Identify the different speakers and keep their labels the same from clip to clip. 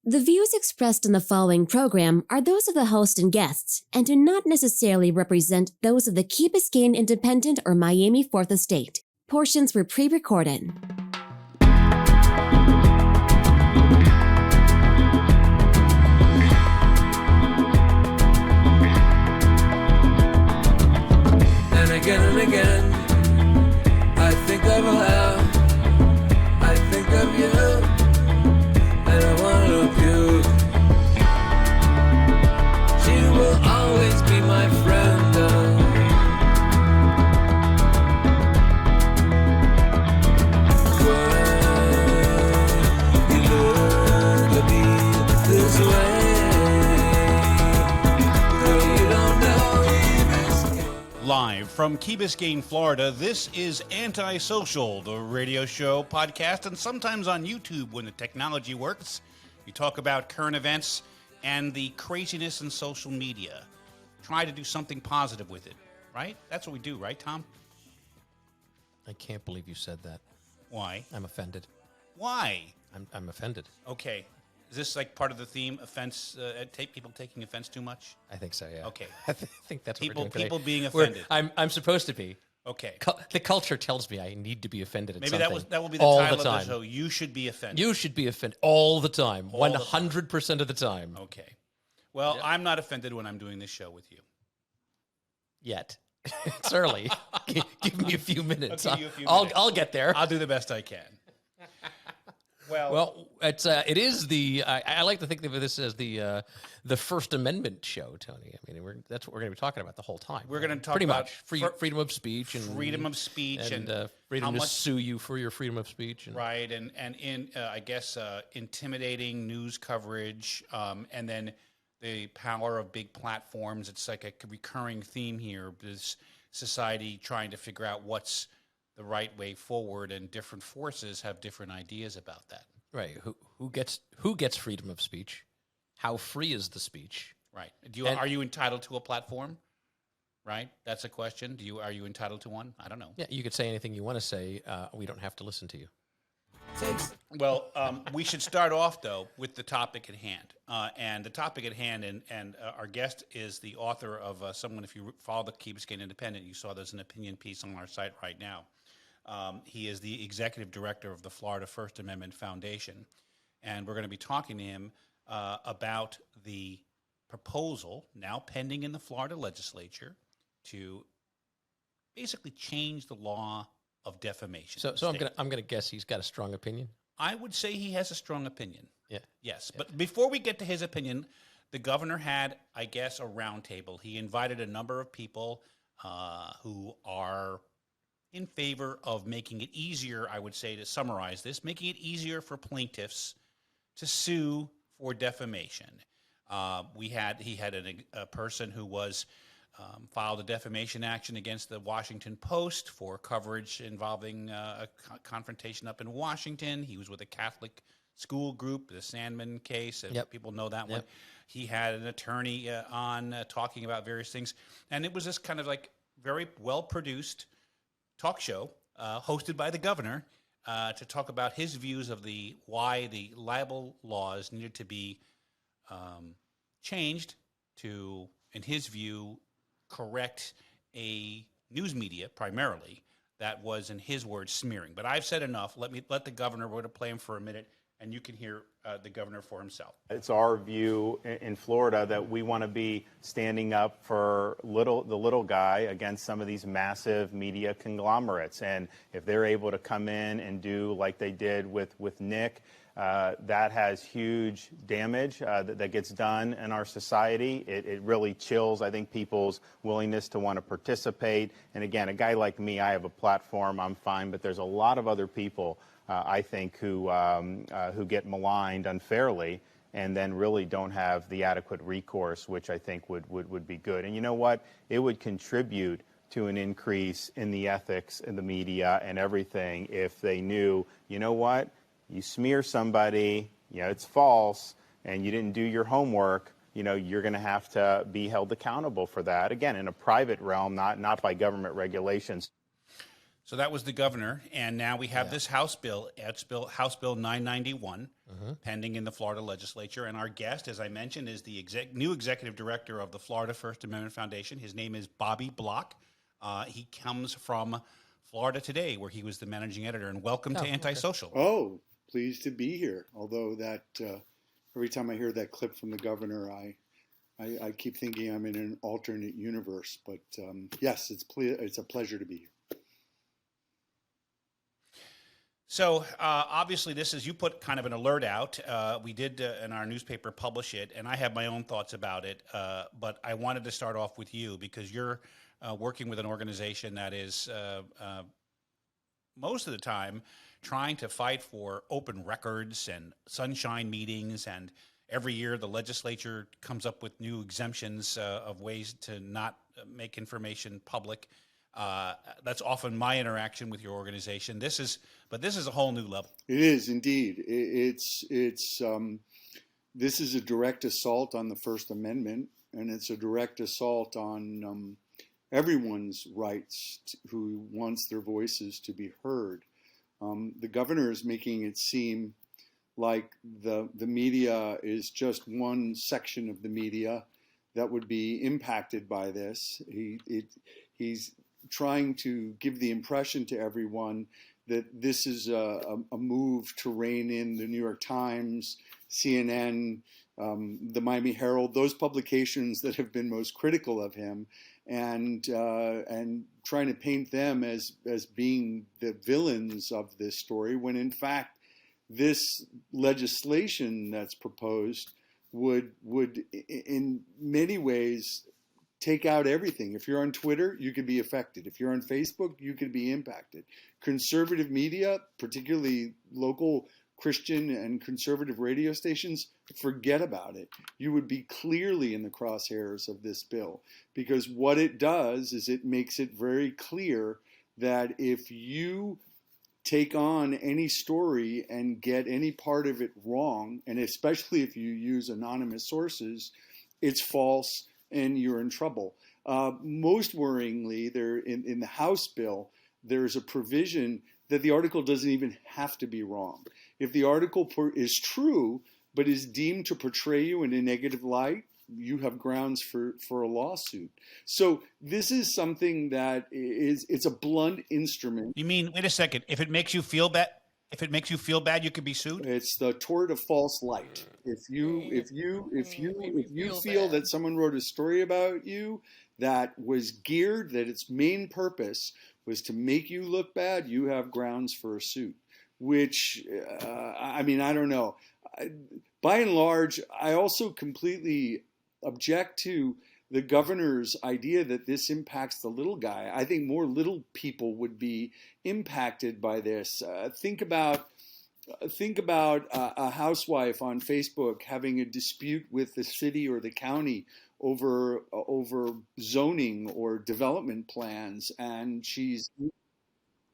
Speaker 1: The views expressed in the following program are those of the host and guests and do not necessarily represent those of the Key Biscayne Independent or Miami 4th Estate. Portions were pre-recorded.
Speaker 2: And again, I think of her, I think of you, and I want to puke. She will always be my friend. When you learn to be this way, though you don't know.
Speaker 3: Live from Key Biscayne, Florida, this is Antisocial, the radio show, podcast, and sometimes on YouTube when the technology works. We talk about current events and the craziness in social media. Try to do something positive with it, right? That's what we do, right, Thom?
Speaker 4: I can't believe you said that.
Speaker 3: Why?
Speaker 4: I'm offended.
Speaker 3: Why?
Speaker 4: I'm offended.
Speaker 3: Okay. Is this like part of the theme? Offense? People taking offense too much?
Speaker 4: I think so, yeah.
Speaker 3: Okay.
Speaker 4: I think that's what we're doing today.
Speaker 3: People being offended.
Speaker 4: I'm supposed to be.
Speaker 3: Okay.
Speaker 4: The culture tells me I need to be offended at
Speaker 3: Maybe
Speaker 4: something.
Speaker 3: that will be the
Speaker 4: all
Speaker 3: title
Speaker 4: the time.
Speaker 3: of the show. You should be offended.
Speaker 4: You should be offended all the time,
Speaker 3: All the
Speaker 4: 100% of the time.
Speaker 3: Okay. Well, I'm not offended when I'm doing this show with you.
Speaker 4: Yet. It's early. Give me a few minutes.
Speaker 3: I'll give you a few minutes.
Speaker 4: I'll get there.
Speaker 3: I'll do the best I can.
Speaker 4: Well, it is the. I like to think of this as the First Amendment show, Tony. I mean, that's what we're going to be talking about the whole time.
Speaker 3: We're going to talk
Speaker 4: pretty
Speaker 3: about
Speaker 4: much freedom of speech and
Speaker 3: freedom of speech and
Speaker 4: freedom
Speaker 3: how
Speaker 4: to
Speaker 3: much,
Speaker 4: sue you for your freedom of speech. And,
Speaker 3: right, and in I guess intimidating news coverage, and then the power of big platforms. It's like a recurring theme here. Is society trying to figure out what's the right way forward, and different forces have different ideas about that.
Speaker 4: Right. Who gets freedom of speech? How free is the speech?
Speaker 3: Right. Are you entitled to a platform? Right. That's a question. Are you entitled to one? I don't know.
Speaker 4: Yeah, you could say anything you want to say. We don't have to listen to you.
Speaker 3: Well, we should start off, though, with the topic at hand. And the topic at hand, and our guest is the author of someone, if you follow the Key Biscayne Independent, you saw there's an opinion piece on our site right now. He is the executive director of the Florida First Amendment Foundation. And we're going to be talking to him about the proposal now pending in the Florida legislature to basically change the law of defamation.
Speaker 4: So I'm gonna guess he's got a strong opinion.
Speaker 3: I would say he has a strong opinion.
Speaker 4: Yeah.
Speaker 3: Yes. Yeah. But before we get to his opinion, the governor had, I guess, a roundtable. He invited a number of people who are in favor of making it easier, I would say, to summarize this, making it easier for plaintiffs to sue for defamation. He had a person who was filed a defamation action against the Washington Post for coverage involving a confrontation up in Washington. He was with a Catholic school group, the Sandman case.
Speaker 4: Yep.
Speaker 3: People know that one.
Speaker 4: Yep.
Speaker 3: He had an attorney on talking about various things. And it was this kind of like very well-produced talk show hosted by the governor to talk about his views of why the libel laws needed to be changed to, in his view, correct a news media primarily that was, in his words, smearing. But I've said enough. Let the governor. We're going to play him for a minute, and you can hear the governor for himself.
Speaker 5: It's our view in Florida that we want to be standing up for the little guy against some of these massive media conglomerates. And if they're able to come in and do like they did with Nick, that has huge damage that gets done in our society. It really chills, I think, people's willingness to want to participate. And again, a guy like me, I have a platform, I'm fine, but there's a lot of other people, I think, who get maligned unfairly and then really don't have the adequate recourse, which I think would be good. And you know what? It would contribute to an increase in the ethics in the media and everything if they knew, you know what? You smear somebody, it's false, and you didn't do your homework, you're going to have to be held accountable for that. Again, in a private realm, not by government regulations.
Speaker 3: So that was the governor, and now we have this House bill. It's House Bill 991, pending in the Florida legislature. And our guest, as I mentioned, is the new executive director of the Florida First Amendment Foundation. His name is Bobby Block. He comes from Florida Today, where he was the managing editor. And welcome to Antisocial.
Speaker 6: Oh, pleased to be here. Although that every time I hear that clip from the governor, I keep thinking I'm in an alternate universe. But yes, it's a pleasure to be here.
Speaker 3: So obviously this is, you put kind of an alert out. We did in our newspaper publish it, and I have my own thoughts about it. But I wanted to start off with you because you're working with an organization that is most of the time trying to fight for open records and sunshine meetings. And every year the legislature comes up with new exemptions of ways to not make information public. That's often my interaction with your organization. This is a whole new level.
Speaker 6: It is indeed. This is a direct assault on the First Amendment, and it's a direct assault on everyone's rights who wants their voices to be heard. The governor is making it seem like the media is just one section of the media that would be impacted by this. He's trying to give the impression to everyone that this is a move to rein in the New York Times, CNN, the Miami Herald, those publications that have been most critical of him, and trying to paint them as being the villains of this story, when in fact this legislation that's proposed would in many ways take out everything. If you're on Twitter, you could be affected. If you're on Facebook, you could be impacted. Conservative media, particularly local Christian and conservative radio stations, forget about it. You would be clearly in the crosshairs of this bill, because what it does is it makes it very clear that if you take on any story and get any part of it wrong, and especially if you use anonymous sources, it's false and you're in trouble. Most worryingly, there in the House bill, there's a provision that the article doesn't even have to be wrong. If the article is true, but is deemed to portray you in a negative light, you have grounds for a lawsuit. So this is something that it's a blunt instrument.
Speaker 3: You mean, wait a second, if it makes you feel bad, you could be sued?
Speaker 6: It's the tort of false light. If you feel that someone wrote a story about you that was geared, that its main purpose was to make you look bad, you have grounds for a suit. Which, I don't know. By and large, I also completely object to the governor's idea that this impacts the little guy. I think more little people would be impacted by this. Think about a housewife on Facebook having a dispute with the city or the county over zoning or development plans, and she's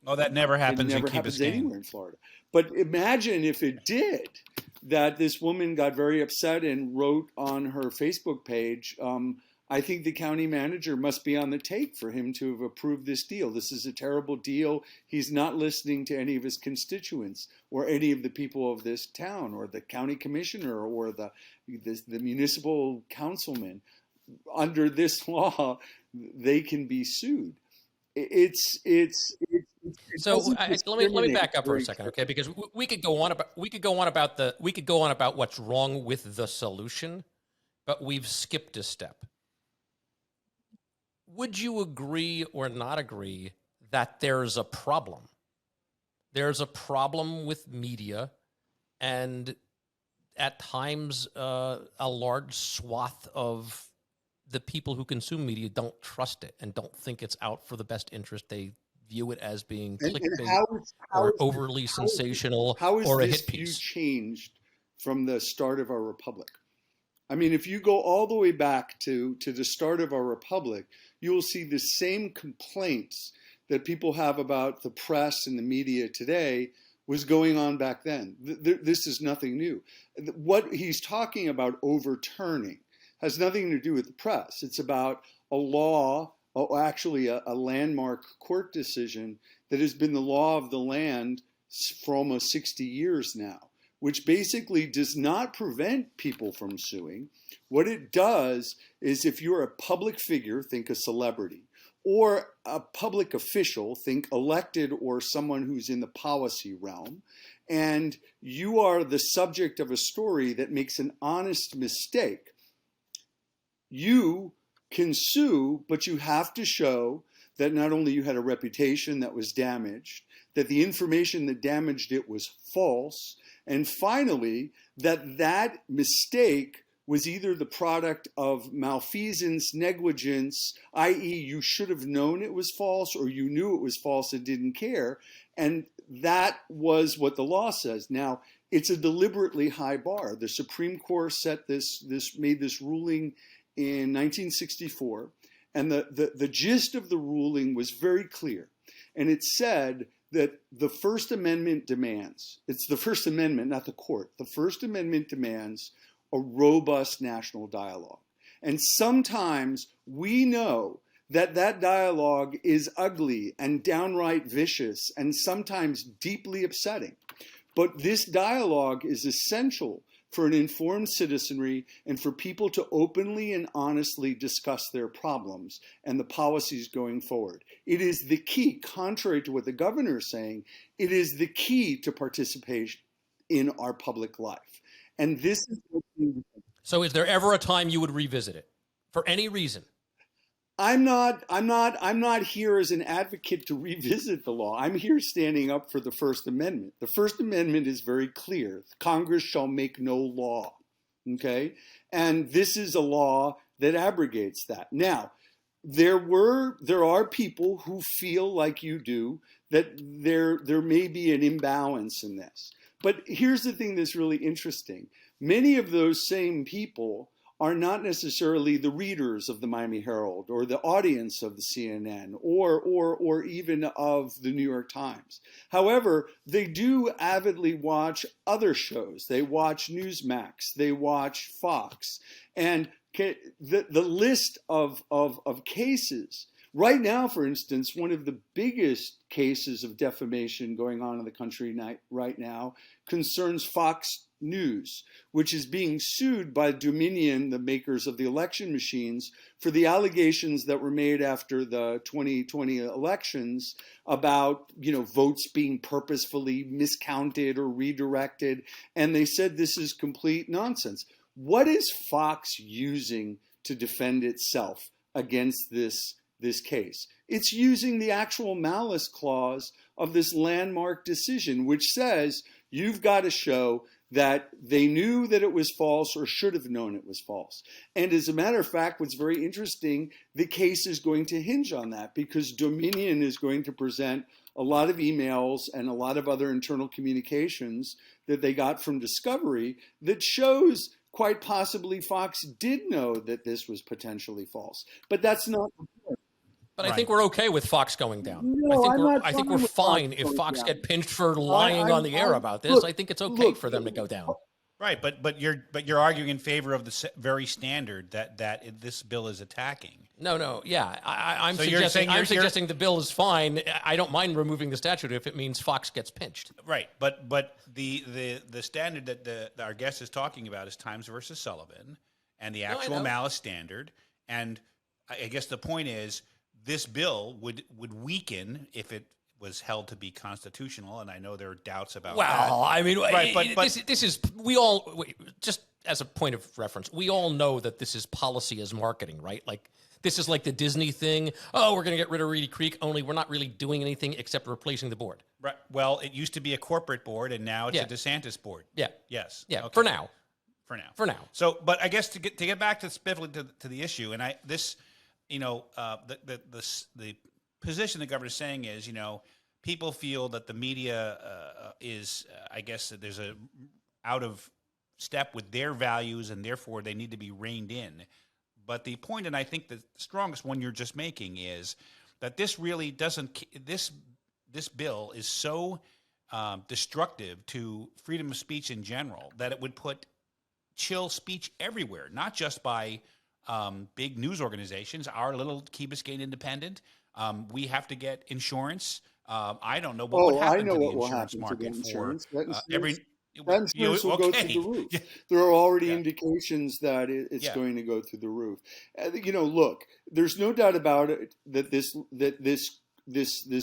Speaker 3: that never happens.
Speaker 6: It never happens anywhere in Florida. But imagine if it did. That this woman got very upset and wrote on her Facebook page, I think the county manager must be on the take for him to have approved this deal. This is a terrible deal. He's not listening to any of his constituents or any of the people of this town or the county commissioner or the municipal councilman. Under this law, they can be sued.
Speaker 4: So let me back up for a second, okay? Because we could go on about what's wrong with the solution, but we've skipped a step. Would you agree or not agree that there's a problem? There's a problem with media, and at times a large swath of the people who consume media don't trust it and don't think it's out for the best interest. They view it as being clickbait or overly sensational or a hit piece.
Speaker 6: How has this view changed from the start of our republic? I mean, if you go all the way back to the start of our republic, you will see the same complaints that people have about the press and the media today was going on back then. This is nothing new. What he's talking about overturning has nothing to do with the press. It's about a law, actually a landmark court decision that has been the law of the land for almost 60 years now, which basically does not prevent people from suing. What it does is, if you're a public figure, think a celebrity, or a public official, think elected or someone who's in the policy realm, and you are the subject of a story that makes an honest mistake, you can sue, but you have to show that not only you had a reputation that was damaged, that the information that damaged it was false, and finally, that that mistake was either the product of malfeasance, negligence, i.e. you should have known it was false, or you knew it was false and didn't care, and that was what the law says. Now, it's a deliberately high bar. The Supreme Court made this ruling in 1964, and the gist of the ruling was very clear. And it said that the First Amendment demands, it's the First Amendment, not the court, the First Amendment demands a robust national dialogue. And sometimes we know that that dialogue is ugly and downright vicious and sometimes deeply upsetting. But this dialogue is essential for an informed citizenry and for people to openly and honestly discuss their problems and the policies going forward. It is the key, contrary to what the governor is saying, it is the key to participation in our public life. And this is
Speaker 4: So is there ever a time you would revisit it for any reason?
Speaker 6: I'm not here as an advocate to revisit the law. I'm here standing up for the First Amendment. The First Amendment is very clear. Congress shall make no law. Okay? And this is a law that abrogates that. Now, there are people who feel like you do that there may be an imbalance in this. But here's the thing that's really interesting. Many of those same people are not necessarily the readers of the Miami Herald or the audience of the CNN or even of the New York Times. However, they do avidly watch other shows. They watch Newsmax, they watch Fox. And the list of cases, right now, for instance, one of the biggest cases of defamation going on in the country right now concerns Fox News, which is being sued by Dominion, the makers of the election machines, for the allegations that were made after the 2020 elections about, votes being purposefully miscounted or redirected. And they said this is complete nonsense. What is Fox using to defend itself against this case? It's using the actual malice clause of this landmark decision, which says you've got to show that they knew that it was false or should have known it was false. And as a matter of fact, what's very interesting, the case is going to hinge on that, because Dominion is going to present a lot of emails and a lot of other internal communications that they got from Discovery that shows quite possibly Fox did know that this was potentially false. But that's not the point.
Speaker 4: But I think we're okay with Fox going down.
Speaker 6: No,
Speaker 4: I think we're fine if Fox get pinched for lying on the air about this. I think it's okay for them to go down.
Speaker 3: Right, but you're arguing in favor of the very standard that this bill is attacking.
Speaker 4: No, yeah, I'm
Speaker 3: So
Speaker 4: suggesting the bill is fine. I don't mind removing the statute if it means Fox gets pinched.
Speaker 3: Right, but the standard that our guest is talking about is Times versus Sullivan, and the actual malice standard. And I guess the point is, this bill would weaken if it was held to be constitutional, and I know there are doubts about that.
Speaker 4: Well, I mean,
Speaker 3: right, but
Speaker 4: this is just as a point of reference, we all know that this is policy as marketing, right? Like, this is like the Disney thing. Oh, we're going to get rid of Reedy Creek, only we're not really doing anything except replacing the board.
Speaker 3: Right. Well, it used to be a corporate board, and now it's a DeSantis board.
Speaker 4: Yeah.
Speaker 3: Yes.
Speaker 4: Yeah.
Speaker 3: Okay.
Speaker 4: For now.
Speaker 3: So, but I guess to get back to the issue, and the position the governor's saying is, people feel that the media is, I guess, that there's a out of step with their values, and therefore they need to be reined in. But the point, and I think the strongest one you're just making, is that this really doesn't. This bill is so destructive to freedom of speech in general that it would chill speech everywhere, not just by big news organizations. Our little Key Biscayne Independent, we have to get insurance. I don't know what would happen to the insurance market for every.
Speaker 6: Insurance will go through the roof.
Speaker 3: Yeah.
Speaker 6: There are already indications that it's
Speaker 3: Yeah.
Speaker 6: going to go through the roof. Look, there's no doubt about it that this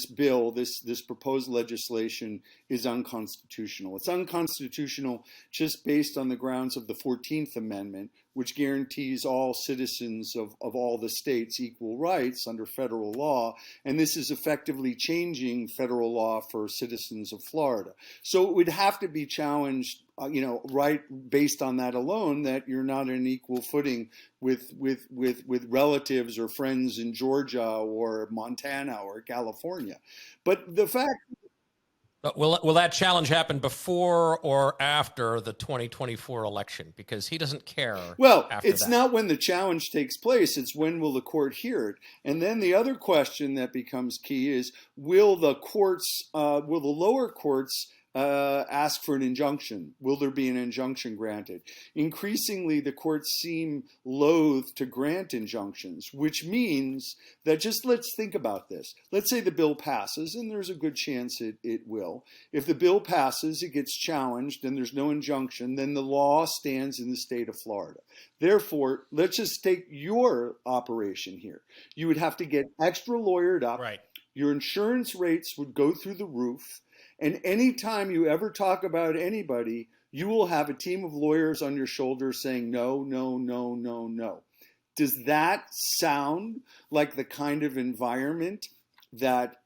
Speaker 6: bill, this proposed legislation is unconstitutional. It's unconstitutional just based on the grounds of the 14th Amendment, which guarantees all citizens of all the states equal rights under federal law. And this is effectively changing federal law for citizens of Florida. So it would have to be challenged, right based on that alone, that you're not on an equal footing with relatives or friends in Georgia or Montana or California. But the fact.
Speaker 4: But will that challenge happen before or after the 2024 election? Because he doesn't care.
Speaker 6: Well,
Speaker 4: after
Speaker 6: it's
Speaker 4: that.
Speaker 6: not when the challenge takes place. It's when will the court hear it? And then the other question that becomes key is, will the lower courts ask for an injunction? Will there be an injunction granted? Increasingly, the courts seem loath to grant injunctions, which means that let's think about this. Let's say the bill passes, and there's a good chance it will. If the bill passes, it gets challenged, and there's no injunction, then the law stands in the state of Florida. Therefore, let's just take your operation here. You would have to get extra lawyered up.
Speaker 3: Right.
Speaker 6: Your insurance rates would go through the roof. And anytime you ever talk about anybody, you will have a team of lawyers on your shoulders saying, no, no, no, no, no. Does that sound like the kind of environment that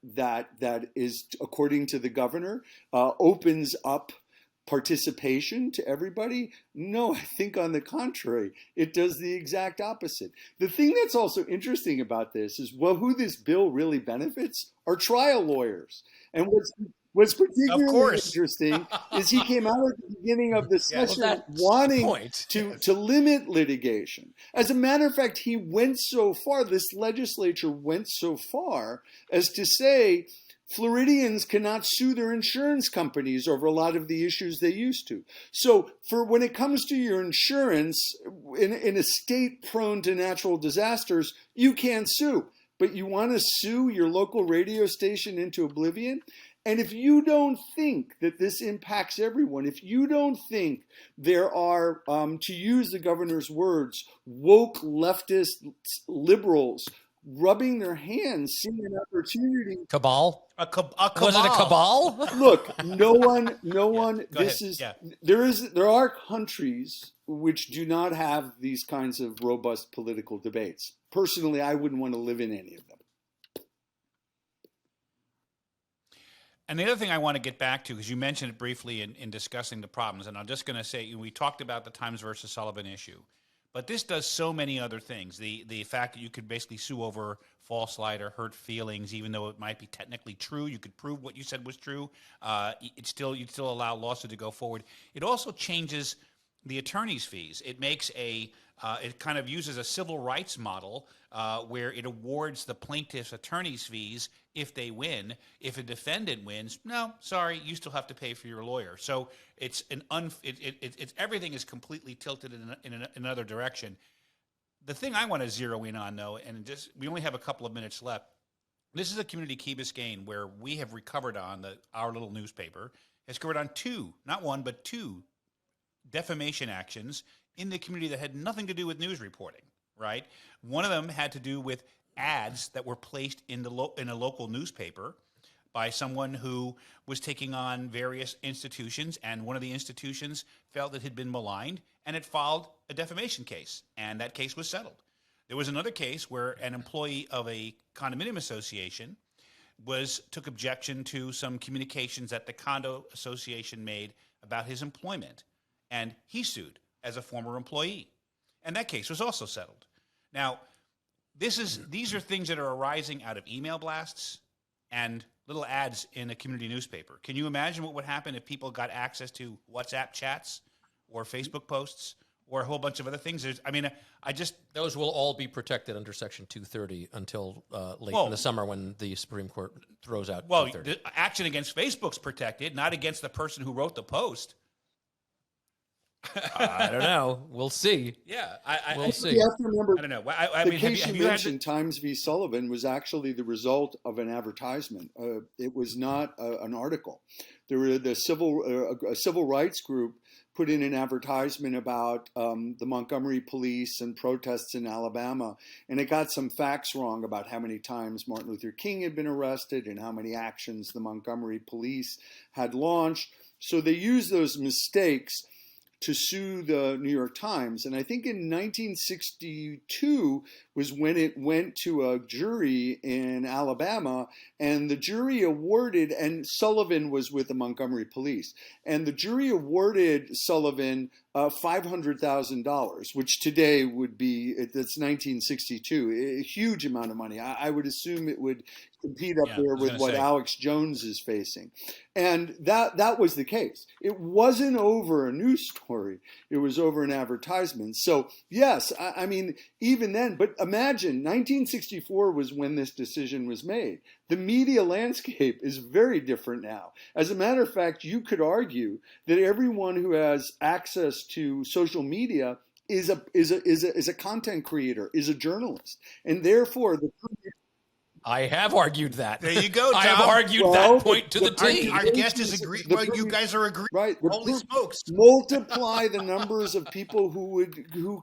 Speaker 6: is, according to the governor, opens up participation to everybody? No, I think on the contrary, it does the exact opposite. The thing that's also interesting about this is, who this bill really benefits are trial lawyers. And what's particularly interesting is he came out at the beginning of the session wanting to limit litigation. As a matter of fact, this legislature went so far as to say Floridians cannot sue their insurance companies over a lot of the issues they used to. So when it comes to your insurance in a state prone to natural disasters, you can't sue. But you want to sue your local radio station into oblivion? And if you don't think that this impacts everyone, if you don't think there are, to use the governor's words, woke leftist liberals rubbing their hands, seeing an opportunity.
Speaker 4: Cabal?
Speaker 3: A cabal.
Speaker 4: Was it a cabal?
Speaker 6: Look, no one.
Speaker 3: Go ahead.
Speaker 6: There are countries which do not have these kinds of robust political debates. Personally, I wouldn't want to live in any of them.
Speaker 3: And the other thing I want to get back to, because you mentioned it briefly in discussing the problems, and I'm just going to say, we talked about the Times versus Sullivan issue, but this does so many other things. The fact that you could basically sue over false light or hurt feelings, even though it might be technically true, you could prove what you said was true. You'd still allow lawsuit to go forward. It also changes the attorney's fees. It makes it kind of uses a civil rights model where it awards the plaintiff's attorney's fees if they win. If a defendant wins, no, sorry, you still have to pay for your lawyer. So it's everything is completely tilted in another direction. The thing I want to zero in on, though, and we only have a couple of minutes left. This is a community, Key Biscayne, where we have recovered on our little newspaper has covered on not one, but two defamation actions in the community that had nothing to do with news reporting, right? One of them had to do with ads that were placed in a local newspaper by someone who was taking on various institutions, and one of the institutions felt it had been maligned, and it filed a defamation case, and that case was settled. There was another case where an employee of a condominium association took objection to some communications that the condo association made about his employment, and he sued as a former employee, and that case was also settled. Now, these are things that are arising out of email blasts and little ads in a community newspaper. Can you imagine what would happen if people got access to WhatsApp chats or Facebook posts or a whole bunch of other things? Those will
Speaker 4: all be protected under Section 230 until late in the summer when the Supreme Court throws out 230.
Speaker 3: The action against Facebook's protected, not against the person who wrote the post.
Speaker 4: I don't know. We'll see.
Speaker 3: Yeah,
Speaker 4: We'll see.
Speaker 6: You have to remember,
Speaker 3: I don't know. I
Speaker 6: the
Speaker 3: mean,
Speaker 6: case
Speaker 3: have
Speaker 6: you
Speaker 3: you had
Speaker 6: mentioned, Times v. Sullivan, was actually the result of an advertisement. It was not an article. There were a civil rights group put in an advertisement about the Montgomery police and protests in Alabama, and it got some facts wrong about how many times Martin Luther King had been arrested and how many actions the Montgomery police had launched. So they used those mistakes to sue the New York Times. And I think in 1962 was when it went to a jury in Alabama, and the jury awarded, and Sullivan was with the Montgomery police, and the jury awarded Sullivan $500,000, which today would be, that's 1962, a huge amount of money. I would assume it would compete up there with what Alex Jones is facing. And that was the case. It wasn't over a news story. It was over an advertisement. So yes, I mean, even then, but imagine 1964 was when this decision was made. The media landscape is very different now. As a matter of fact, you could argue that everyone who has access to social media is a content creator, is a journalist. And therefore,
Speaker 4: I have argued that.
Speaker 3: There you go, Thom.
Speaker 4: I have argued that point to the T.
Speaker 3: Our guest is agreeing. Well, you guys are agreeing.
Speaker 6: Right.
Speaker 3: Holy smokes.
Speaker 6: Multiply the numbers of people who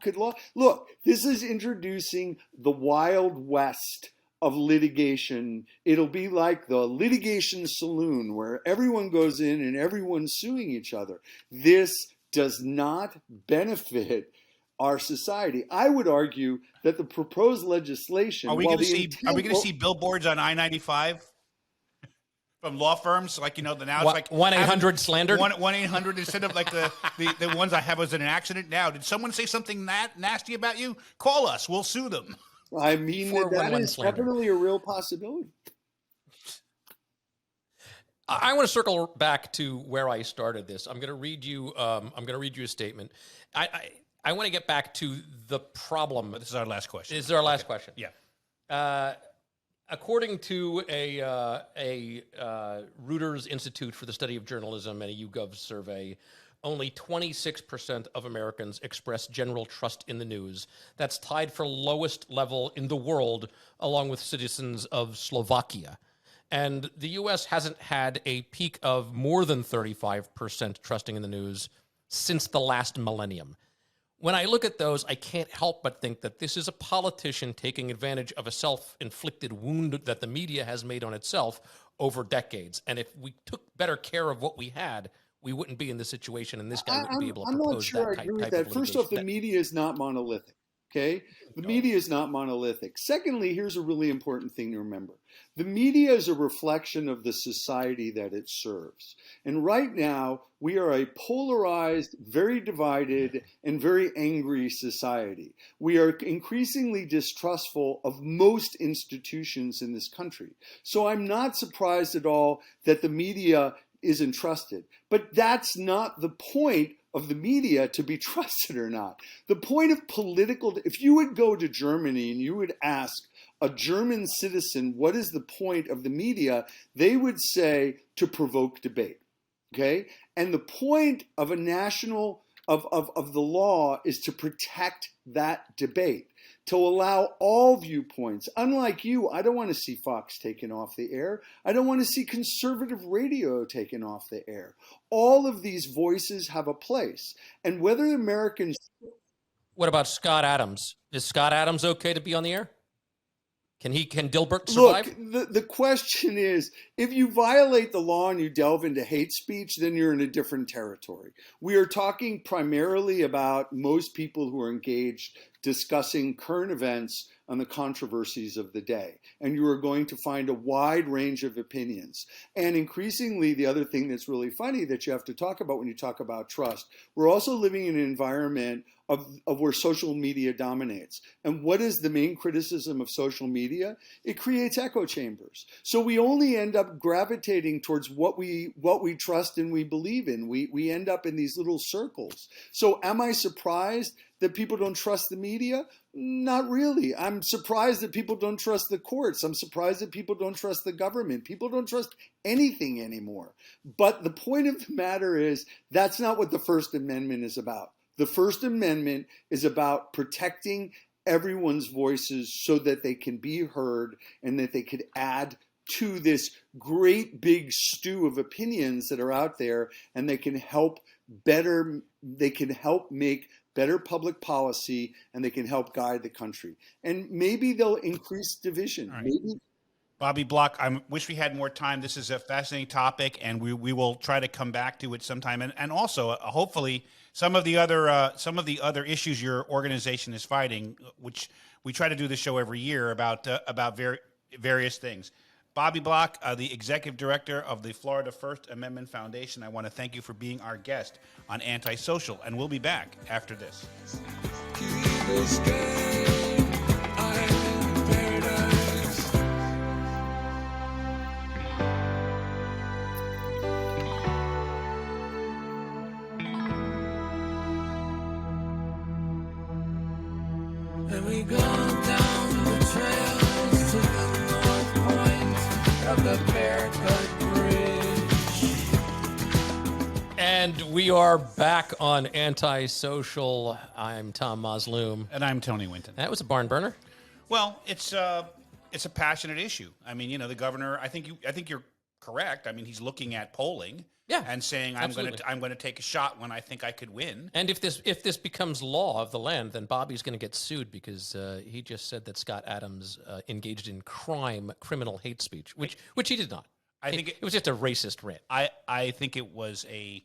Speaker 6: could look. This is introducing the Wild West of litigation. It'll be like the litigation saloon where everyone goes in and everyone's suing each other. This does not benefit our society. I would argue that the proposed legislation.
Speaker 3: Are we going to see billboards on I-95 from law firms? Like, you know, now it's like
Speaker 4: 1-800-SLANDERED?
Speaker 3: 1-800 instead of like the ones I have as an accident. Now, did someone say something nasty about you? Call us. We'll sue them.
Speaker 6: I mean, that is definitely a real possibility.
Speaker 4: I want to circle back to where I started this. I'm going to read you. I'm going to read you a statement. I want to get back to the problem.
Speaker 3: This is our last question.
Speaker 4: This is our last question.
Speaker 3: Yeah.
Speaker 4: According to a Reuters Institute for the Study of Journalism and a YouGov survey, only 26% of Americans express general trust in the news. That's tied for lowest level in the world, along with citizens of Slovakia. And the U.S. hasn't had a peak of more than 35% trusting in the news since the last millennium. When I look at those, I can't help but think that this is a politician taking advantage of a self-inflicted wound that the media has made on itself over decades. And if we took better care of what we had, we wouldn't be in this situation, and this guy wouldn't be able to propose that type of litigation.
Speaker 6: I'm not sure I agree with that. First off, the media is not monolithic, okay? The media is not monolithic. Secondly, here's a really important thing to remember. The media is a reflection of the society that it serves. And right now, we are a polarized, very divided, and very angry society. We are increasingly distrustful of most institutions in this country. So I'm not surprised at all that the media isn't trusted. But that's not the point of the media, to be trusted or not. The point of if you would go to Germany and you would ask a German citizen, what is the point of the media? They would say to provoke debate, okay? And the point of of the law is to protect that debate, to allow all viewpoints. Unlike you, I don't want to see Fox taken off the air. I don't want to see conservative radio taken off the air. All of these voices have a place. And whether Americans...
Speaker 4: What about Scott Adams? Is Scott Adams okay to be on the air? Can Dilbert survive?
Speaker 6: Look, the question is, if you violate the law and you delve into hate speech, then you're in a different territory. We are talking primarily about most people who are engaged discussing current events on the controversies of the day. And you are going to find a wide range of opinions. And increasingly, the other thing that's really funny that you have to talk about when you talk about trust, we're also living in an environment of where social media dominates. And what is the main criticism of social media? It creates echo chambers. So we only end up gravitating towards what we trust and we believe in. We end up in these little circles. So am I surprised that people don't trust the media? Not really. I'm surprised that people don't trust the courts. I'm surprised that people don't trust the government. People don't trust anything anymore. But the point of the matter is, that's not what the First Amendment is about. The First Amendment is about protecting everyone's voices so that they can be heard and that they could add to this great big stew of opinions that are out there, and they can help make better public policy, and they can help guide the country. And maybe they'll increase division.
Speaker 3: Right.
Speaker 6: Maybe.
Speaker 3: Bobby Block, I wish we had more time. This is a fascinating topic, and we will try to come back to it sometime. And also, hopefully, some of the other issues your organization is fighting, which we try to do this show every year about various things. Bobby Block, the executive director of the Florida First Amendment Foundation, I want to thank you for being our guest on Antisocial, and we'll be back after this.
Speaker 2: Key Biscayne, I'm in paradise. And we go down the trails to the north point of the Bearcut Bridge.
Speaker 4: And we are back on Antisocial. I'm Thom Mazloom.
Speaker 3: And I'm Tony Winton.
Speaker 4: That was a barn burner.
Speaker 3: Well, it's a passionate issue. I mean, the governor. I think you're correct. I mean, he's looking at polling, and saying I'm going to take a shot when I think I could win.
Speaker 4: And if this becomes law of the land, then Bobby's going to get sued because he just said that Scott Adams engaged in criminal hate speech, which he did not.
Speaker 3: I think
Speaker 4: it was just a racist rant.
Speaker 3: I think it was a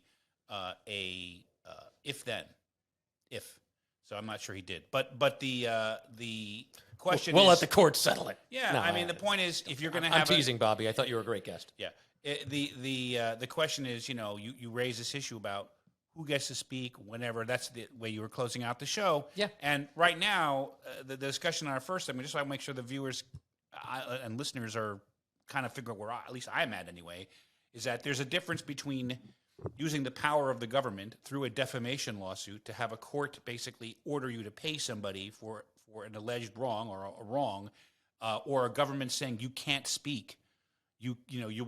Speaker 3: if. So I'm not sure he did. But the question
Speaker 4: we'll
Speaker 3: is,
Speaker 4: let the court settle it.
Speaker 3: Yeah,
Speaker 4: No,
Speaker 3: I mean the point is, if you're going to
Speaker 4: I'm
Speaker 3: have
Speaker 4: teasing, Bobby. I thought you were a great guest.
Speaker 3: Yeah. The question is, you raise this issue about who gets to speak whenever. That's the way you were closing out the show.
Speaker 4: Yeah.
Speaker 3: And right now, the discussion on our first segment, just so I make sure the viewers and listeners are kind of figuring where at least I'm at anyway, is that there's a difference between using the power of the government through a defamation lawsuit to have a court basically order you to pay somebody for an alleged wrong or a wrong, or a government saying you can't speak. You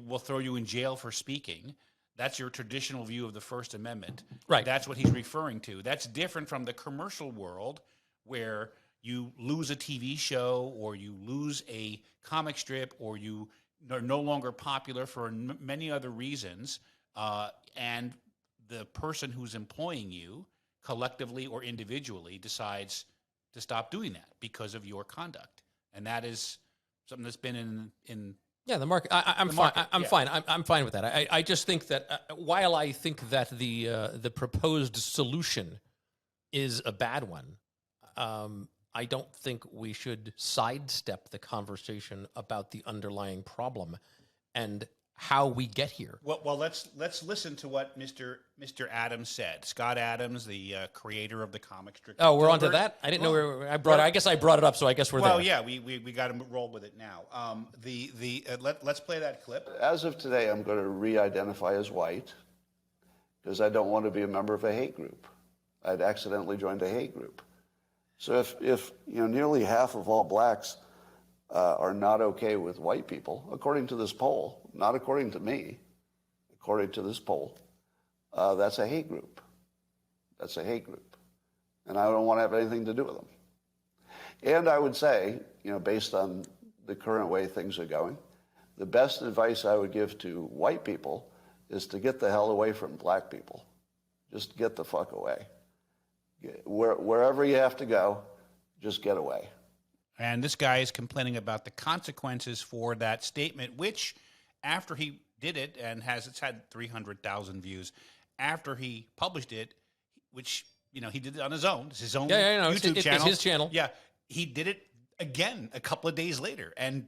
Speaker 3: will throw you in jail for speaking. That's your traditional view of the First Amendment.
Speaker 4: Right.
Speaker 3: That's what he's referring to. That's different from the commercial world where you lose a TV show or you lose a comic strip or you are no longer popular for many other reasons, and the person who's employing you, collectively or individually, decides to stop doing that because of your conduct. And that is something that's been in
Speaker 4: Yeah, the market. I'm fine. I'm fine. I'm fine with that. I just think that while I think that the proposed solution is a bad one, I don't think we should sidestep the conversation about the underlying problem and how we get here.
Speaker 3: Well, let's listen to what Mr. Adams said. Scott Adams, the creator of the comic strip.
Speaker 4: Oh, we're on to that? I didn't know I guess I brought it up, so I guess we're there.
Speaker 3: Well, yeah, we got to roll with it now. Let's play that clip.
Speaker 7: As of today, I'm going to re-identify as white because I don't want to be a member of a hate group. I'd accidentally joined a hate group. So if nearly half of all blacks are not okay with white people, according to this poll, not according to me, according to this poll, that's a hate group. That's a hate group. And I don't want to have anything to do with them. And I would say, based on the current way things are going, the best advice I would give to white people is to get the hell away from black people. Just get the fuck away. Wherever you have to go, just get away.
Speaker 3: And this guy is complaining about the consequences for that statement, which after he did it and it's had 300,000 views, after he published it, which, he did it on his own. It's his own YouTube channel.
Speaker 4: It's his channel.
Speaker 3: Yeah. He did it again a couple of days later. And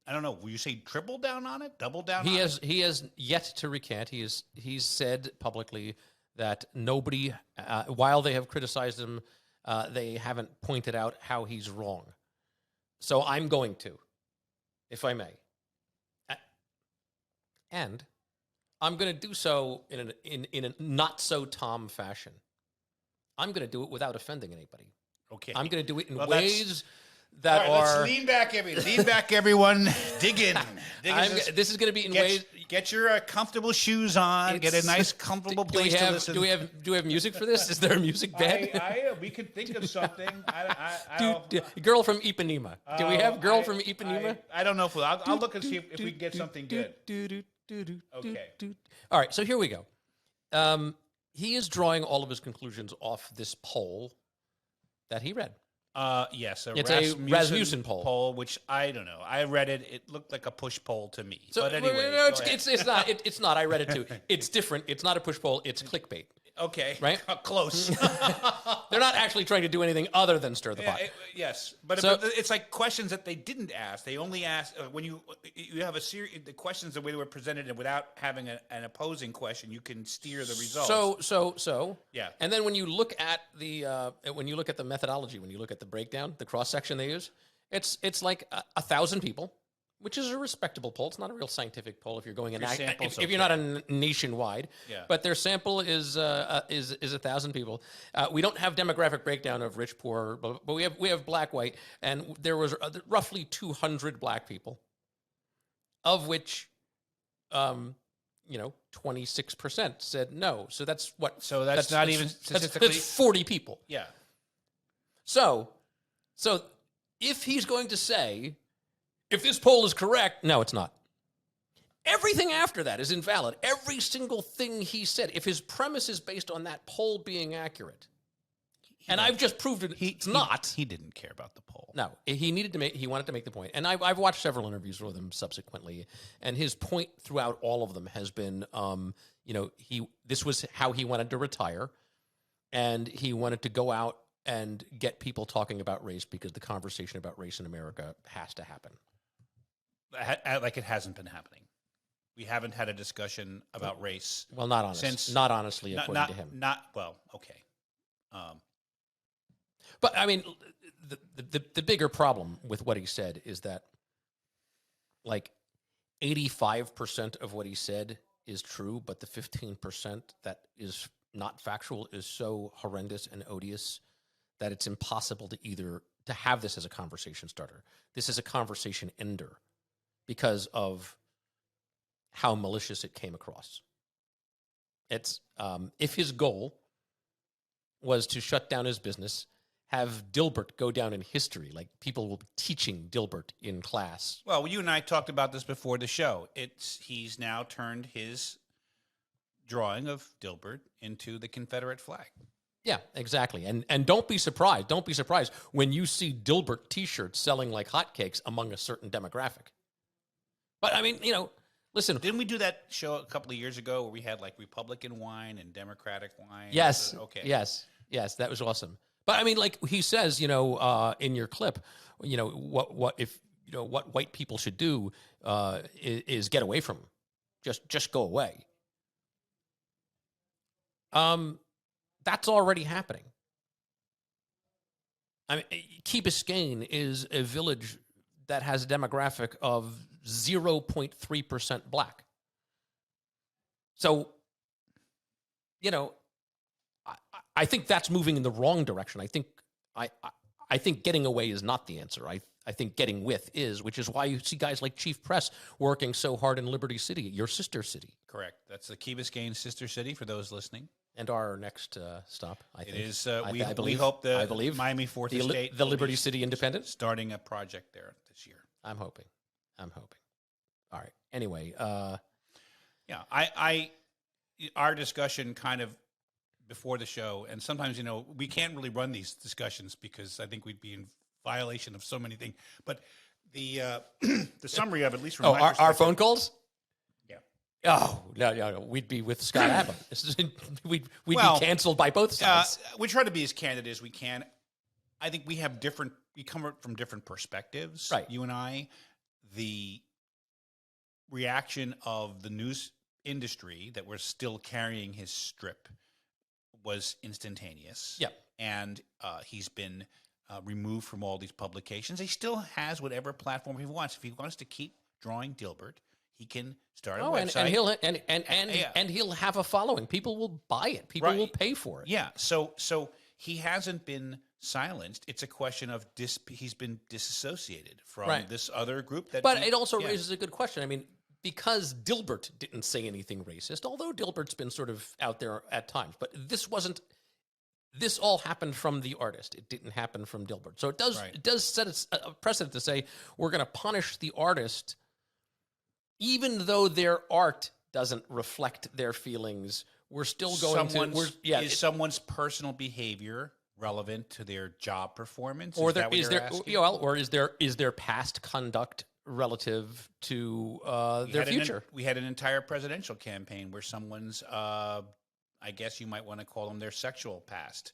Speaker 3: I don't know, will you say triple down on it? Double down on it?
Speaker 4: He has yet to recant. He's said publicly that nobody, while they have criticized him, they haven't pointed out how he's wrong. So I'm going to, if I may. And I'm going to do so in a not so Thom fashion. I'm going to do it without offending anybody.
Speaker 3: Okay.
Speaker 4: I'm going to do it in
Speaker 3: Well,
Speaker 4: ways that
Speaker 3: All right,
Speaker 4: are.
Speaker 3: let's lean back, everyone. Dig in.
Speaker 4: This is going to be in ways.
Speaker 3: Get your comfortable shoes on. Get a nice, comfortable place to listen.
Speaker 4: Do we have music for this? Is there a music bed?
Speaker 3: We could think of something.
Speaker 4: Girl from Ipanema. Do we have Girl from Ipanema?
Speaker 3: I don't know if I'll look and see if we can get something good. Okay.
Speaker 4: All right, so here we go. He is drawing all of his conclusions off this poll that he read.
Speaker 3: Yes,
Speaker 4: It's a Rasmussen poll.
Speaker 3: Which I don't know. I read it. It looked like a push poll to me.
Speaker 4: So,
Speaker 3: but anyway,
Speaker 4: no, it's not. It's not. I read it too. It's different. It's not a push poll. It's clickbait.
Speaker 3: Okay.
Speaker 4: Right?
Speaker 3: Close.
Speaker 4: They're not actually trying to do anything other than stir the pot.
Speaker 3: Yes, but it's like questions that they didn't ask. They only asked when you have a series. The questions the way they were presented, and without having an opposing question, you can steer the results.
Speaker 4: So.
Speaker 3: Yeah.
Speaker 4: And then when you look at the methodology, when you look at the breakdown, the cross section they use, it's like 1,000 people, which is a respectable poll. It's not a real scientific poll if you're going if you're not a nationwide.
Speaker 3: Yeah.
Speaker 4: But their sample is 1,000 people. We don't have demographic breakdown of rich, poor, but we have black, white, and there was roughly 200 black people, of which 26% said no. So that's what?
Speaker 3: So that's not even statistically.
Speaker 4: That's 40 people.
Speaker 3: Yeah.
Speaker 4: So if he's going to say, if this poll is correct, no, it's not. Everything after that is invalid. Every single thing he said, if his premise is based on that poll being accurate, and I've just proved it's not.
Speaker 3: He didn't care about the poll.
Speaker 4: No, he wanted to make the point. And I've watched several interviews with him subsequently, and his point throughout all of them has been, this was how he wanted to retire, and he wanted to go out and get people talking about race because the conversation about race in America has to happen.
Speaker 3: Like it hasn't been happening. We haven't had a discussion about race.
Speaker 4: Well, not honestly, according to him.
Speaker 3: Okay.
Speaker 4: But I mean, the bigger problem with what he said is that, like, 85% of what he said is true, but the 15% that is not factual is so horrendous and odious that it's impossible to have this as a conversation starter. This is a conversation ender because of how malicious it came across. It's if his goal was to shut down his business, have Dilbert go down in history, like people will be teaching Dilbert in class.
Speaker 3: Well, you and I talked about this before the show. He's now turned his drawing of Dilbert into the Confederate flag.
Speaker 4: Yeah, exactly. And don't be surprised. Don't be surprised when you see Dilbert T-shirts selling like hotcakes among a certain demographic. But I mean, listen.
Speaker 3: Didn't we do that show a couple of years ago where we had like Republican wine and Democratic wine?
Speaker 4: Yes.
Speaker 3: Okay.
Speaker 4: Yes, that was awesome. But I mean, like he says, in your clip, what white people should do is get away from him. Just go away. That's already happening. I mean, Key Biscayne is a village that has a demographic of 0.3% black. So, I think that's moving in the wrong direction. I think getting away is not the answer. I think getting with is, which is why you see guys like Chief Press working so hard in Liberty City, your sister city.
Speaker 3: Correct. That's the Key Biscayne sister city for those listening.
Speaker 4: And our next stop, I think.
Speaker 3: It is, we hope the Miami 4th Estate.
Speaker 4: The Liberty City Independent.
Speaker 3: Starting a project there this year.
Speaker 4: I'm hoping. All right. Anyway.
Speaker 3: Our discussion kind of before the show, and sometimes, we can't really run these discussions because I think we'd be in violation of so many things. But the summary of it, at least from my perspective.
Speaker 4: Our phone calls?
Speaker 3: Yeah.
Speaker 4: Oh, no. We'd be with Scott Adams. We'd be canceled by both sides.
Speaker 3: We try to be as candid as we can. I think we come from different perspectives,
Speaker 4: right?
Speaker 3: You and I. The reaction of the news industry that we're still carrying his strip was instantaneous.
Speaker 4: Yeah.
Speaker 3: And he's been removed from all these publications. He still has whatever platform he wants. If he wants to keep drawing Dilbert, he can start a website.
Speaker 4: And he'll have a following. People will buy it. People will pay for it.
Speaker 3: Yeah. So he hasn't been silenced. It's a question of he's been disassociated from this other group.
Speaker 4: But it also raises a good question. I mean, because Dilbert didn't say anything racist, although Dilbert's been sort of out there at times, but this all happened from the artist. It didn't happen from Dilbert. So it does set a precedent to say we're going to punish the artist even though their art doesn't reflect their feelings. We're still going
Speaker 3: is someone's personal behavior relevant to their job performance?
Speaker 4: Or is there past conduct relative to their future?
Speaker 3: We had an entire presidential campaign where someone's, I guess you might want to call them their sexual past,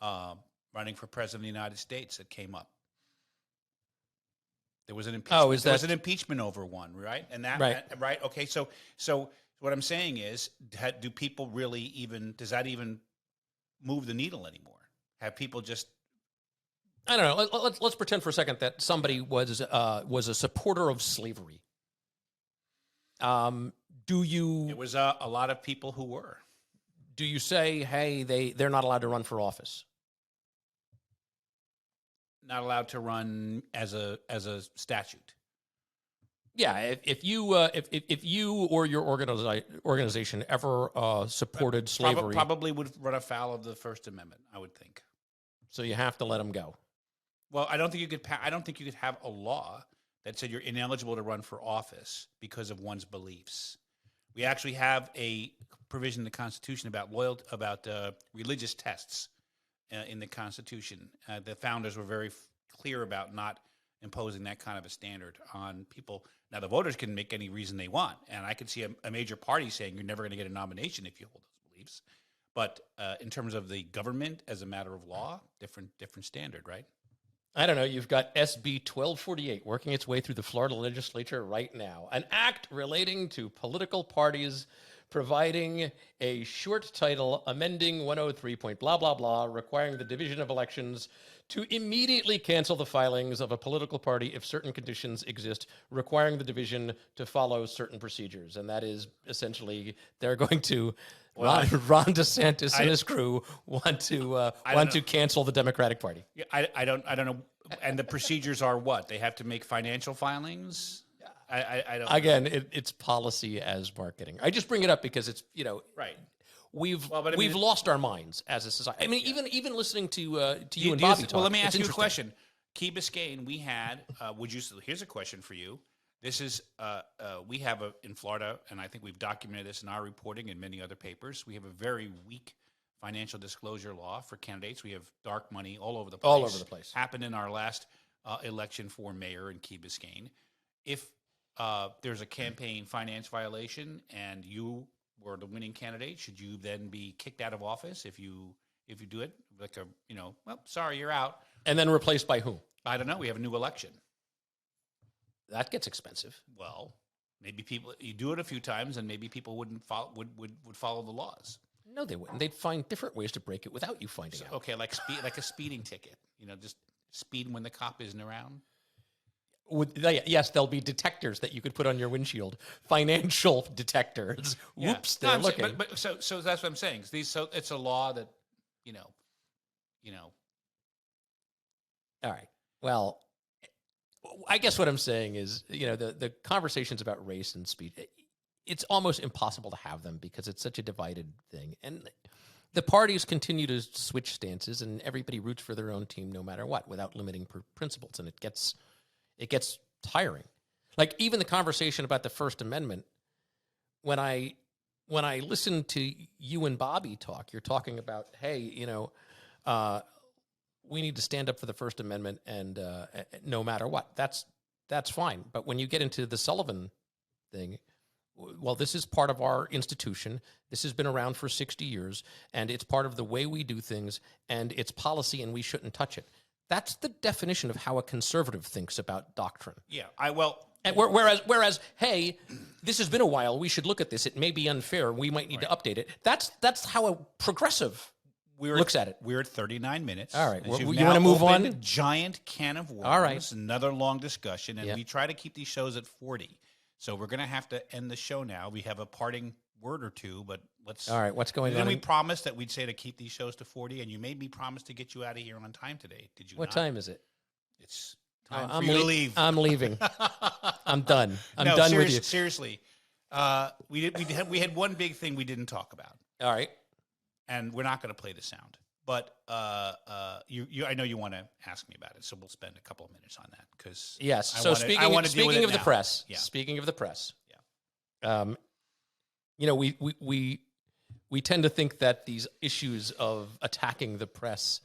Speaker 3: running for president of the United States that came up. There was an impeachment. There was an impeachment over one, right? And that right. Okay, so what I'm saying is, do people really even? Does that even move the needle anymore? Have people just?
Speaker 4: I don't know. Let's pretend for a second that somebody was a supporter of slavery. Do you?
Speaker 3: It was a lot of people who were.
Speaker 4: Do you say, hey, they're not allowed to run for office?
Speaker 3: Not allowed to run as a statute.
Speaker 4: Yeah, if you or your organization ever supported slavery,
Speaker 3: probably would run afoul of the First Amendment, I would think.
Speaker 4: So you have to let them go.
Speaker 3: Well, I don't think you could. I don't think you could have a law that said you're ineligible to run for office because of one's beliefs. We actually have a provision in the Constitution about religious tests in the Constitution. The founders were very clear about not imposing that kind of a standard on people. Now, the voters can make any reason they want, and I could see a major party saying you're never going to get a nomination if you hold those beliefs. But in terms of the government as a matter of law, different standard, right?
Speaker 4: I don't know. You've got SB 1248 working its way through the Florida legislature right now. An act relating to political parties providing a short title, amending 103 point blah, blah, blah, requiring the division of elections to immediately cancel the filings of a political party if certain conditions exist, requiring the division to follow certain procedures. And that is essentially they're going to Ron DeSantis and his crew want to cancel the Democratic Party.
Speaker 3: Yeah, I don't know. And the procedures are what? They have to make financial filings? I don't.
Speaker 4: Again, it's policy as marketing. I just bring it up because it's
Speaker 3: right.
Speaker 4: We've lost our minds as a society. I mean, even listening to you and Bobby talk.
Speaker 3: Well, let me ask you a question. Key Biscayne, we had. Here's a question for you. This is we have in Florida, and I think we've documented this in our reporting and many other papers. We have a very weak financial disclosure law for candidates. We have dark money all over the place.
Speaker 4: All over the place.
Speaker 3: Happened in our last election for mayor in Key Biscayne. If there's a campaign finance violation and you were the winning candidate, should you then be kicked out of office if you do it? Like sorry, you're out.
Speaker 4: And then replaced by whom?
Speaker 3: I don't know. We have a new election.
Speaker 4: That gets expensive.
Speaker 3: Well, maybe you do it a few times, and maybe people would follow the laws.
Speaker 4: No, they wouldn't. They'd find different ways to break it without you finding out.
Speaker 3: Okay, like a speeding ticket. Just speed when the cop isn't around.
Speaker 4: Yes, there'll be detectors that you could put on your windshield. Financial detectors.
Speaker 3: Yeah.
Speaker 4: Whoops, they're looking.
Speaker 3: But so that's what I'm saying. So it's a law that,
Speaker 4: All right. Well, I guess what I'm saying is, the conversations about race and speech, it's almost impossible to have them because it's such a divided thing. And the parties continue to switch stances, and everybody roots for their own team no matter what, without limiting principles. And it gets tiring. Like even the conversation about the First Amendment, when I listen to you and Bobby talk, you're talking about, hey, we need to stand up for the First Amendment, and no matter what, that's fine. But when you get into the Sullivan thing, well, this is part of our institution. This has been around for 60 years, and it's part of the way we do things, and it's policy, and we shouldn't touch it. That's the definition of how a conservative thinks about doctrine.
Speaker 3: Yeah,
Speaker 4: And whereas, hey, this has been a while. We should look at this. It may be unfair. We might need to update it. That's how a progressive looks at it.
Speaker 3: We're at 39 minutes.
Speaker 4: All right.
Speaker 3: You
Speaker 4: want to move on?
Speaker 3: A giant can of worms.
Speaker 4: All right.
Speaker 3: Another long discussion, and we try to keep these shows at 40. So we're going to have to end the show now. We have a parting word or two, but
Speaker 4: All right, what's going on?
Speaker 3: Didn't we promise that we'd say to keep these shows to 40, and you made me promise to get you out of here on time today? Did you?
Speaker 4: What
Speaker 3: not?
Speaker 4: time is it?
Speaker 3: It's time for you to leave.
Speaker 4: I'm leaving. I'm done. I'm done with you.
Speaker 3: Seriously, we had one big thing we didn't talk about.
Speaker 4: All right.
Speaker 3: And we're not going to play the sound, but I know you want to ask me about it, so we'll spend a couple of minutes on that because
Speaker 4: yes. So speaking of the press, speaking of the press, we tend to think that these issues of attacking the press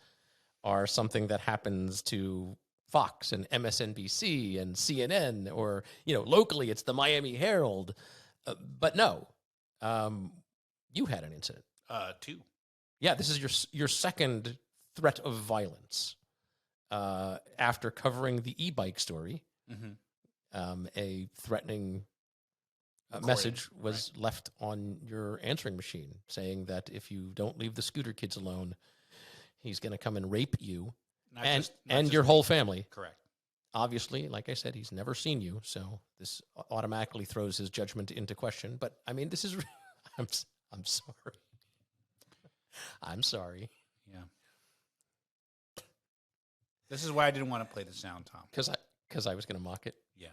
Speaker 4: are something that happens to Fox and MSNBC and CNN, or locally it's the Miami Herald, but no, you had an incident.
Speaker 3: 2.
Speaker 4: Yeah, this is your second threat of violence after covering the e-bike story. Mm-hmm. A threatening message was left on your answering machine saying that if you don't leave the scooter kids alone, he's going to come and rape you and your whole family.
Speaker 3: Correct.
Speaker 4: Obviously, like I said, he's never seen you, so this automatically throws his judgment into question. But I mean, this is I'm sorry. I'm sorry.
Speaker 3: Yeah. This is why I didn't want to play the sound, Tom.
Speaker 4: Because I was going to mock it.
Speaker 3: Yeah.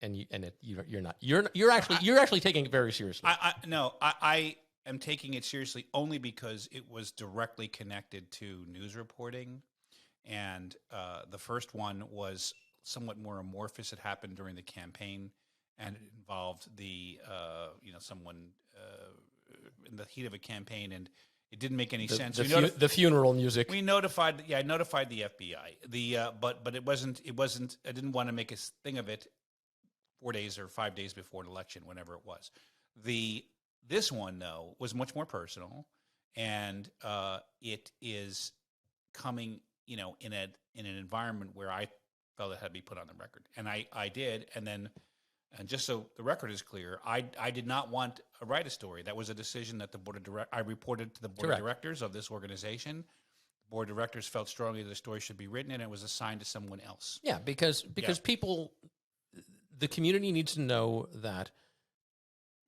Speaker 4: And you're not. You're actually taking it very seriously.
Speaker 3: I am taking it seriously only because it was directly connected to news reporting, and the first one was somewhat more amorphous. It happened during the campaign, and it involved someone in the heat of a campaign, and it didn't make any sense.
Speaker 4: The funeral music.
Speaker 3: I notified the FBI. But it wasn't. I didn't want to make a thing of it 4 days or 5 days before an election, whenever it was. This one though was much more personal, and it is coming, in an environment where I felt it had to be put on the record, and I did, and just so the record is clear, I did not want to write a story. That was a decision that I reported to the board of directors of this organization. The board of directors felt strongly that the story should be written, and it was assigned to someone else.
Speaker 4: Yeah, because people, the community needs to know that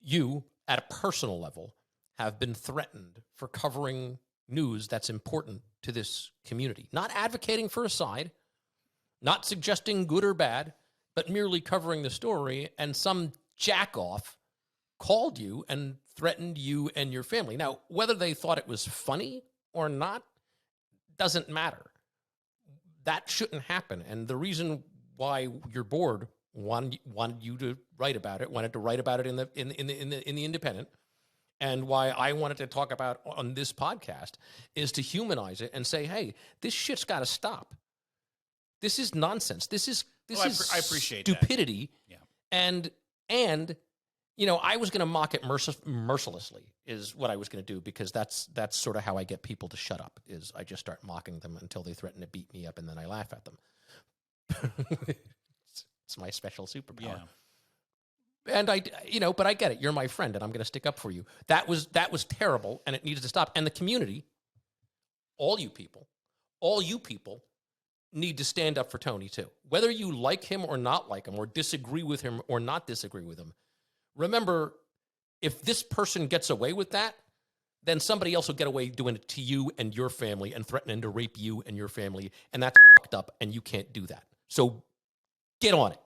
Speaker 4: you, at a personal level, have been threatened for covering news that's important to this community. Not advocating for a side, not suggesting good or bad, but merely covering the story, and some jack-off called you and threatened you and your family. Now, whether they thought it was funny or not doesn't matter. That shouldn't happen. And the reason why your board wanted you to write about it, wanted to write about it in the Independent, and why I wanted to talk about on this podcast is to humanize it and say, hey, this shit's got to stop. This is nonsense. This is
Speaker 3: I appreciate
Speaker 4: stupidity.
Speaker 3: That.
Speaker 4: Yeah. And I was going to mock it mercilessly is what I was going to do, because that's sort of how I get people to shut up, is I just start mocking them until they threaten to beat me up, and then I laugh at them. It's my special superpower. Yeah. And but I get it. You're my friend, and I'm going to stick up for you. That was terrible, and it needed to stop. And the community, all you people need to stand up for Tony too. Whether you like him or not like him, or disagree with him or not disagree with him, remember, if this person gets away with that, then somebody else will get away doing it to you and your family and threatening to rape you and your family, and that's fucked up, and you can't do that. So get on it.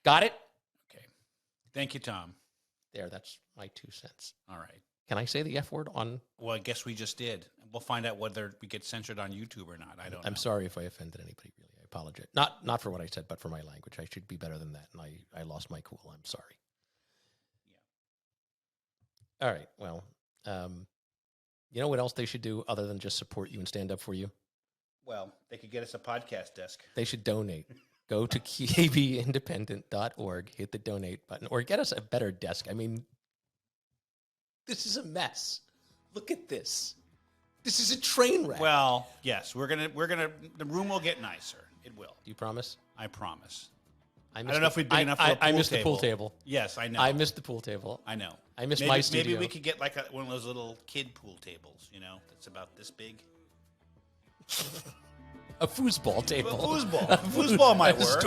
Speaker 4: Got it?
Speaker 3: Okay. Thank you, Tom.
Speaker 4: There, that's my 2 cents.
Speaker 3: All right.
Speaker 4: Can I say the F word on?
Speaker 3: Well, I guess we just did. We'll find out whether we get censored on YouTube or not. I don't know.
Speaker 4: I'm sorry if I offended anybody, really. I apologize. Not for what I said, but for my language. I should be better than that, and I lost my cool. I'm sorry. Yeah. All right. Well, you know what else they should do other than just support you and stand up for you?
Speaker 3: Well, they could get us a podcast desk.
Speaker 4: They should donate. Go to keyindependent.org, hit the donate button, or get us a better desk. I mean, this is a mess. Look at this. This is a train wreck.
Speaker 3: Well, yes, we're gonna. The room will get nicer. It will.
Speaker 4: Do you promise?
Speaker 3: I promise.
Speaker 4: I
Speaker 3: don't know if we'd big enough for a pool table.
Speaker 4: I missed the pool table.
Speaker 3: Yes, I know.
Speaker 4: I missed the pool table.
Speaker 3: I know.
Speaker 4: I missed my studio.
Speaker 3: Maybe we could get like one of those little kid pool tables, that's about this big.
Speaker 4: A foosball table.
Speaker 3: A foosball might work.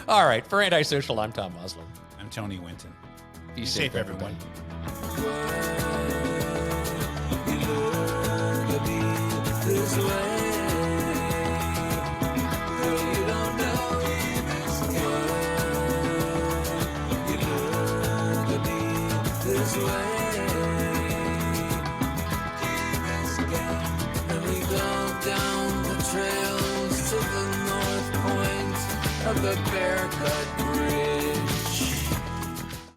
Speaker 4: All right. For Antisocial, I'm Thom Mosley.
Speaker 3: I'm Tony Winton.
Speaker 4: Be safe, everybody.
Speaker 2: Well, this way. Girl, you don't know Key Biscayne. You learn to be this way. Key Biscayne. And we go down the trails to the north point of the Bearcut Bridge.